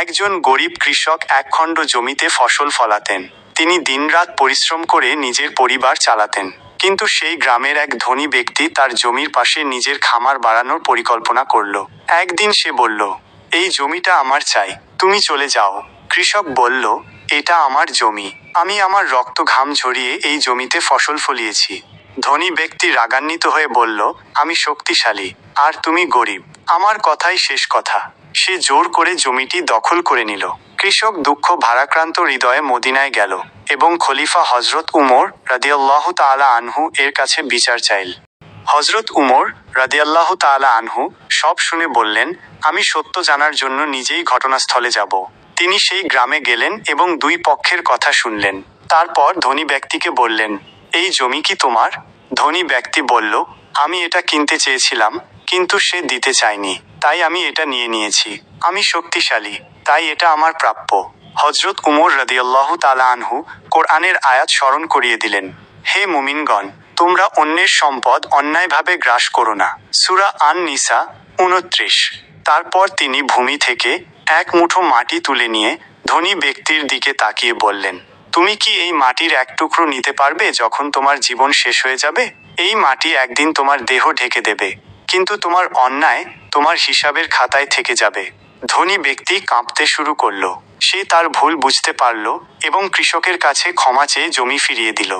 একজন গরিব কৃষক একখণ্ড জমিতে ফসল ফলাতেন। তিনি দিনরাত পরিশ্রম করে নিজের পরিবার চালাতেন। কিন্তু সেই গ্রামের এক ধনী ব্যক্তি তার জমির পাশে নিজের খামার বাড়ানোর পরিকল্পনা করল। একদিন সে বলল, এই জমিটা আমার চাই, তুমি চলে যাও। কৃষক বলল, এটা আমার জমি, আমি আমার রক্ত ঘাম ঝরিয়ে এই জমিতে ফসল ফলিয়েছি। ধনী ব্যক্তি রাগান্বিত হয়ে বলল, আমি শক্তিশালী, আর তুমি গরিব, আমার কথাই শেষ কথা। সে জোর করে জমিটি দখল করে নিল। কৃষক দুঃখ ভারাক্রান্ত হৃদয়ে মদিনায় গেল এবং খলিফা হযরত উমর রাদিয়াল্লাহু তাআলা আনহু এর কাছে বিচার চাইল। হযরত উমর রাদিয়াল্লাহু তাআলা আনহু সব শুনে বললেন, আমি সত্য জানার জন্য নিজেই ঘটনাস্থলে যাব। তিনি সেই গ্রামে গেলেন এবং দুই পক্ষের কথা শুনলেন। তারপর ধনী ব্যক্তিকে বললেন, এই জমি কি তোমার? ধনী ব্যক্তি বলল, আমি এটা কিনতে চেয়েছিলাম, কিন্তু সে দিতে চায়নি, তাই আমি এটা নিয়ে নিয়েছি। আমি শক্তিশালী, তাই এটা আমার প্রাপ্য। হযরত উমর রাদিয়াল্লাহু তাআলা আনহু কোরআনের আয়াত স্মরণ করিয়ে দিলেন, হে মুমিনগণ, তোমরা অন্যের সম্পদ অন্যায়ভাবে গ্রাস করো না। সূরা আন-নিসা ২৯। তারপর তিনি ভূমি থেকে এক মুঠো মাটি তুলে নিয়ে ধনী ব্যক্তির দিকে তাকিয়ে বললেন, তুমি কি এই মাটির এক টুকরো নিতে পারবে যখন তোমার জীবন শেষ হয়ে যাবে? এই মাটি একদিন তোমার দেহ ঢেকে দেবে, কিন্তু তোমার অন্যায় তোমার হিসাবের খাতায় থেকে যাবে। ধনী ব্যক্তি কাঁপতে শুরু করল। সে তার ভুল বুঝতে পারল এবং কৃষকের কাছে ক্ষমা চেয়ে জমি ফিরিয়ে দিল।